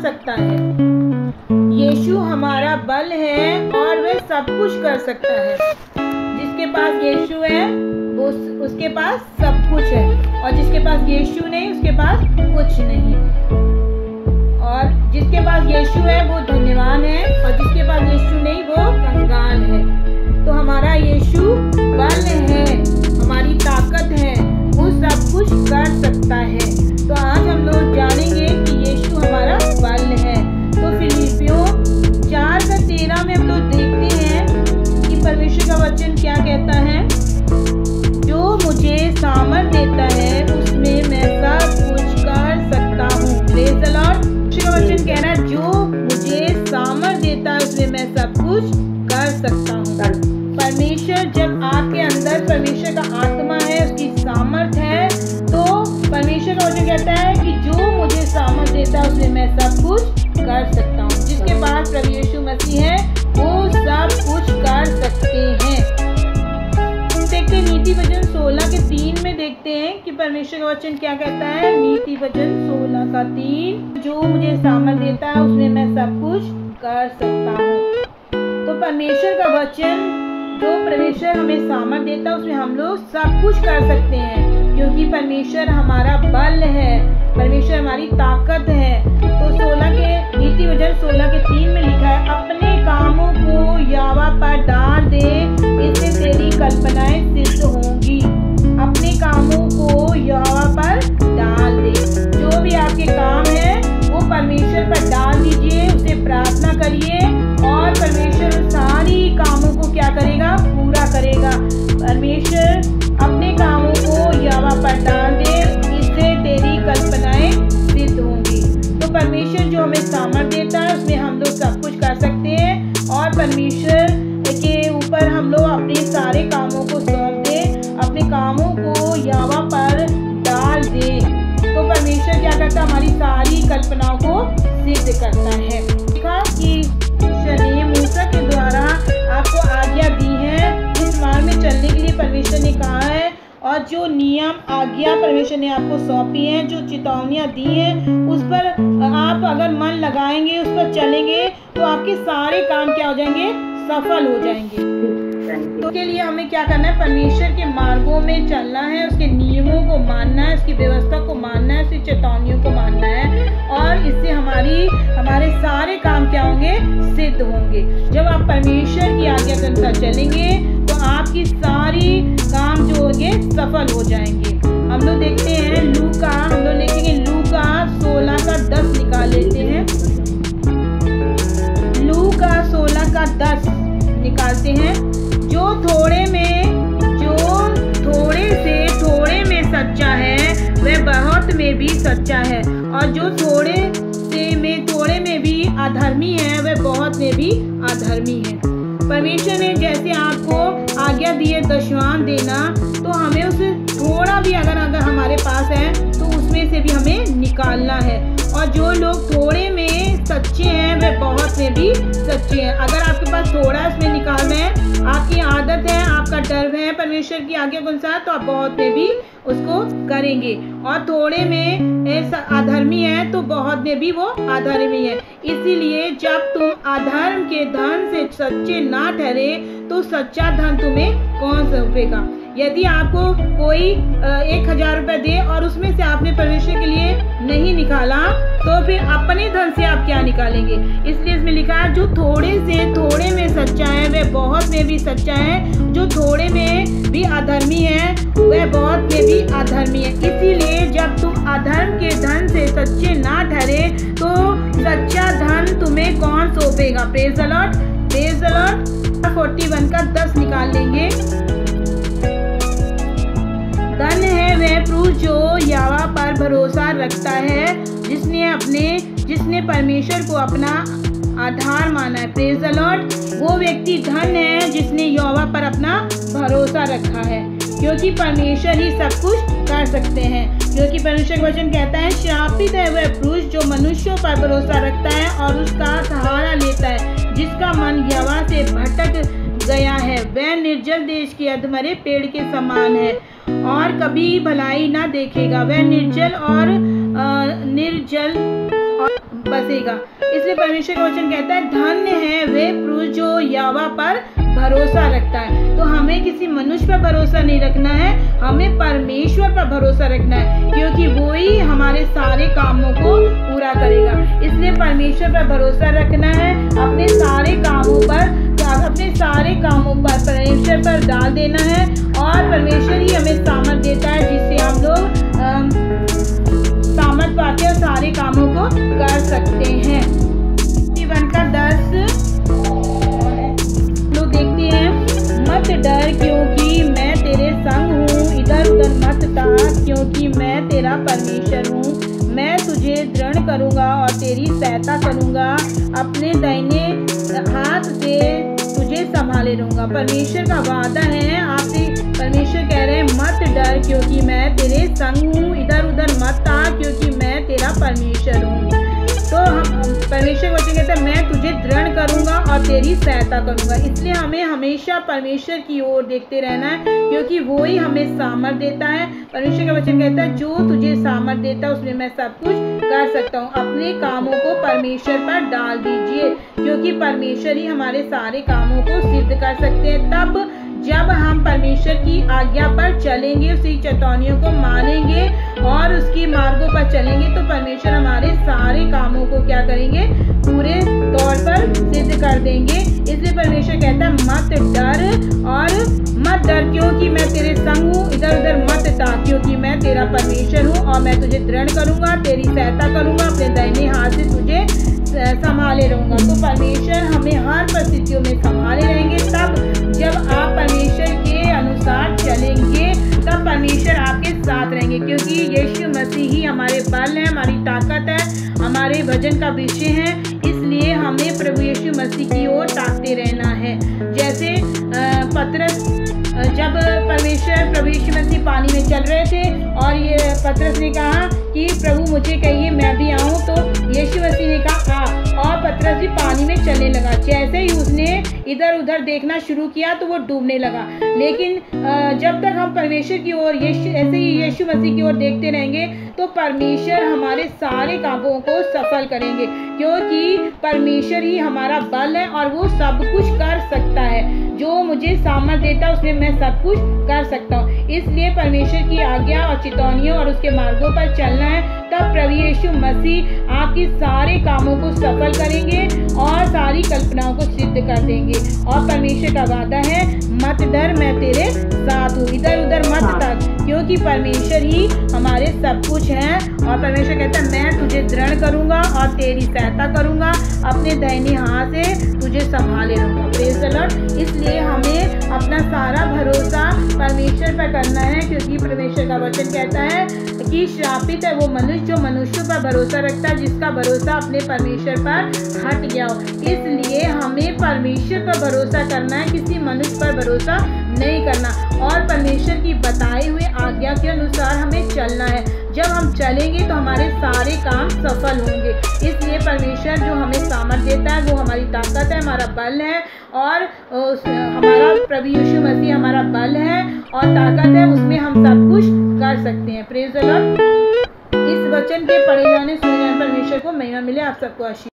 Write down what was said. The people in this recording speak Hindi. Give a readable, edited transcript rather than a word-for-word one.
सकता है। यीशु हमारा बल है और वह सब कुछ कर सकता है। जिसके पास यीशु है वो उसके पास सब कुछ है, और जिसके पास यीशु नहीं उसके पास कुछ नहीं। और जिसके पास यीशु है वो धन्यवान है, और जिसके पास यीशु नहीं वो कंगाल है। तो हमारा यीशु बल है, हमारी ताकत है, वो सब कुछ कर सकता है। तो आज हम लोग जानेंगे कि यीशु हमारा बल है। तो फिलिपियों 4:13 में हम लोग देखते हैं कि परमेश्वर का वचन क्या कहता है, जो मुझे सामर्थ देता है उसमें मैं सब कुछ कर सकता हूँ। Praise the Lord. परमेश्वर का वचन कह रहा है जो मुझे सामर्थ देता है उसमें मैं सब कुछ कर सकता हूँ। परमेश्वर जब आपके अंदर परमेश्वर का आत्मा है, उसकी सामर्थ है, तो परमेश्वर का वचन कहता है कि जो मुझे सामर्थ देता है उसमें मैं सब कुछ कर सकता हूँ। जिसके पास प्रभु यीशु मसीह है वो सब कुछ कर सकते हैं। देखते नीति वचन 16:3 में देखते हैं कि परमेश्वर का वचन क्या कहता है। नीति वचन 16:3, जो मुझे सामर्थ देता है उसमें मैं सब कुछ कर सकता हूँ। तो परमेश्वर का वचन, जो परमेश्वर हमें सामर्थ देता है उसमें हम लोग सब कुछ कर सकते हैं, क्योंकि परमेश्वर हमारा बल है, परमेश्वर हमारी ताकत है। तो नीति वचन 16:3 में लिखा है, अपने कामों को यहोवा पर डाल दे, इससे तेरी कल्पनाएं सिद्ध होंगी। अपने कामों को यहोवा पर डाल दे। जो भी आपके काम है वो परमेश्वर पर डाल दीजिए, उसे प्रार्थना करिए, और परमेश्वर उन सारी कामों को क्या करेगा, पूरा करेगा। परमेश्वर अपने कामों को यहोवा पर डाल दे, इससे तेरी कल्पनाएं सिद्ध होंगी। तो परमेश्वर जो हमें सामर्थ देता है उसमें हम लोग सब कुछ कर सकते हैं, और परमेश्वर के ऊपर हम लोग अपने सारे कामों को सौंप दें, अपने कामों को यहोवा पर डाल दें। तो परमेश्वर क्या करता है, हमारी सारी कल्पनाओं को सिद्ध करता है। देखा कि मूसा के द्वारा आपको आज्ञा दी है, जिस मार्ग में चलने के लिए परमेश्वर ने कहा है, और जो नियम आज्ञा परमेश्वर ने आपको सौंपी हैं, जो चेतावनियां दी हैं, उस पर आप अगर मन लगाएंगे, उस पर चलेंगे, तो आपके सारे काम क्या हो जाएंगे, सफल हो जाएंगे। तो के लिए हमें क्या करना है, परमेश्वर के मार्गों में चलना है, उसके नियमों को मानना है, उसकी व्यवस्था को मानना है, उसकी चेतावनियों को मानना है, और इससे हमारे सारे काम क्या होंगे, सिद्ध होंगे। जब आप परमेश्वर की आज्ञा के अनुसार चलेंगे तो आपकी सारी काम जो होंगे सफल हो जाएंगे। हम लोग देखते हैं लूका, हम लोग लिखेंगे लूका 16:10 निकाल लेते हैं। लूका 16:10 निकालते हैं। जो थोड़े में सच्चा है वह बहुत में भी सच्चा है, और जो थोड़े में भी अधर्मी है वह बहुत में भी अधर्मी है। परमेश्वर ने जैसे आपको आज्ञा दी है दशवान देना, तो हमें उसे थोड़ा भी अगर हमारे पास है तो उसमें से भी हमें निकालना है। और जो लोग थोड़े में सच्चे हैं वह बहुत में भी सच्चे हैं। अगर आपके पास थोड़ा इसमें निकालना है, आपकी आदत है, आपका डर है परमेश्वर की आज्ञा के अनुसार, तो आप बहुत में भी उसको करेंगे। और थोड़े में अधर्मी है तो बहुत में भी वो अधर्मी है। इसीलिए जब तुम अधर्म के धन से सच्चे ना ठहरे तो सच्चा धन तुम्हें कौन सौंपेगा। यदि आपको कोई 1000 रुपये दे और उसमें से आपने परमेश्वर के लिए नहीं निकाला, तो फिर अपने धन से आप क्या निकालेंगे। इसलिए इसमें लिखा है जो थोड़े में सच्चा है वह बहुत में भी सच्चा है, जो थोड़े में भी अधर्मी है वह बहुत में भी अधर्मी है। इसीलिए जब तुम अधर्म के धन से सच्चे ना ठहरे तो सच्चा धन तुम्हें कौन सौंपेगा। Praise the Lord, praise the Lord. 41:10 निकाल लेंगे। धन्य है वह पुरुष जो यहोवा पर भरोसा रखता है, जिसने परमेश्वर को अपना आधार माना है। Praise the Lord. वो व्यक्ति धन्य है जिसने यहोवा पर अपना भरोसा रखा है, क्योंकि परमेश्वर ही सब कुछ कर सकते हैं। क्योंकि परमेश्वर का वचन कहता है श्रापित है वह पुरुष जो मनुष्यों पर भरोसा रखता है और उसका सहारा लेता है, जिसका मन यहोवा से भटक गया है। वह निर्जल देश के अधमरे पेड़ के समान है और कभी भलाई ना देखेगा। वह निर्जल और बसेगा। इसलिए परमेश्वर का वचन कहता है धन्य है वे पुरुष जो यहोवा पर भरोसा रखता है। तो हमें किसी मनुष्य पर भरोसा नहीं रखना है, हमें परमेश्वर पर भरोसा रखना है, क्योंकि वो ही हमारे सारे कामों को पूरा करेगा। इसलिए परमेश्वर पर भरोसा रखना है, अपने सारे कामों पर परमेश्वर पर डाल देना है, और परमेश्वर ही हमें सामर्थ देता है जिससे हम लोग सामर्थ पाके सारे कामों को कर सकते हैं। जीवन का 10 लोग देखते हैं, मत डर क्योंकि मैं तेरे संग हूँ, इधर उधर मत ताक क्योंकि मैं तेरा परमेश्वर हूँ। मैं तुझे दृढ़ करूँगा और तेरी सहायता करूँगा, अपने दाहिने हाथ से तुझे संभाले रहूँगा। परमेश्वर का वादा है आपसे, परमेश्वर कह रहे हैं मत डर क्योंकि मैं तेरे संग हूँ, इधर उधर मत ताक क्योंकि मैं तेरा परमेश्वर हूँ। तो हम परमेश्वर वचन कहते हैं मैं तुझे दृढ़ करूँगा और तेरी सहायता करूँगा। इसलिए हमें हमेशा परमेश्वर की ओर देखते रहना है, क्योंकि वो ही हमें सामर्थ देता है। परमेश्वर का वचन कहता है जो तुझे सामर्थ देता है उसमें मैं सब कुछ कर सकता हूँ। अपने कामों को परमेश्वर पर डाल दीजिए, क्योंकि परमेश्वर ही हमारे सारे कामों को सिद्ध कर सकते हैं। तब जब हम परमेश्वर की आज्ञा पर चलेंगे, उसकी चेतावनियों को मानेंगे और उसकी मार्गों पर चलेंगे, तो परमेश्वर हमारे सारे कामों को क्या करेंगे, पूरे तौर पर सिद्ध कर देंगे। इसलिए परमेश्वर कहता है मत डर और मत डर क्योंकि मैं तेरे संग हूँ, इधर उधर मत ताक क्योंकि मैं तेरा परमेश्वर हूँ, और मैं तुझे दृढ़ करूँगा, तेरी सहायता करूँगा, अपने दाहिने हाथ से तुझे संभाले रहूँगा। तो परमेश्वर हमें हर परिस्थितियों में संभाले रहेंगे। तब जब आप परमेश्वर के अनुसार चलेंगे तब परमेश्वर आपके साथ रहेंगे, क्योंकि यीशु मसीह ही हमारे बल है, हमारी ताकत है, हमारे भजन का विषय है। इसलिए हमें प्रभु यीशु मसीह की ओर ताकते रहना है। जैसे पतरस, जब प्रभु यीशु मसीह पानी में चल रहे थे और ये पतरस ने कहा कि प्रभु मुझे कहिए मैं भी आऊँ, तो यीशु मसीह ने कहा आ, और पतरस भी पानी में चलने लगा। जैसे ही उसने इधर उधर देखना शुरू किया तो वो डूबने लगा। लेकिन जब तक हम परमेश्वर की ओर ऐसे ही यीशु मसीह की ओर देखते रहेंगे तो परमेश्वर हमारे सारे कामों को सफल करेंगे, क्योंकि परमेश्वर ही हमारा बल है और वो सब कुछ कर सकता है। जो मुझे सामर्थ देता है उसमें मैं सब कुछ कर सकता हूँ। इसलिए परमेश्वर की आज्ञा और चेतावनियों और उसके मार्गों पर चलना है, तब प्रभु यीशु मसीह आपके सारे कामों को सफल करेंगे और सारी कल्पनाओं को सिद्ध कर देंगे। और परमेश्वर का वादा है मत डर मैं तेरे साथ हूँ, इधर उधर मत ताक क्योंकि परमेश्वर ही हमारे सब कुछ है। और परमेश्वर कहता है मैं तुझे दृढ़ करूँगा और तेरी सहायता करूँगा, अपने दाहिने हाथ से तुझे संभाले रहूँगा। Praise the Lord. इसलिए हमें अपना सारा भरोसा परमेश्वर पर करना है, क्योंकि परमेश्वर का वचन कहता है कि श्रापित है वो मनुष्य जो मनुष्यों पर भरोसा रखता है, जिसका भरोसा अपने परमेश्वर पर हट गया हो। इसलिए हमें परमेश्वर पर भरोसा करना है, किसी मनुष्य पर भरोसा नहीं करना, और परमेश्वर की बताए हुए आज्ञा के अनुसार हमें चलना है। जब हम चलेंगे तो हमारे सारे काम सफल होंगे। इसलिए परमेश्वर जो हमें सामर्थ देता है वो हमारी ताकत है, हमारा बल है, और हमारा प्रभु यीशु मसीह हमारा बल है और ताकत है, उसमें हम सब कुछ कर सकते हैं। Praise the Lord. इस वचन के पढ़े जाने सुने जाने परमेश्वर को महिमा मिले। आप सबको आशीर्वाद।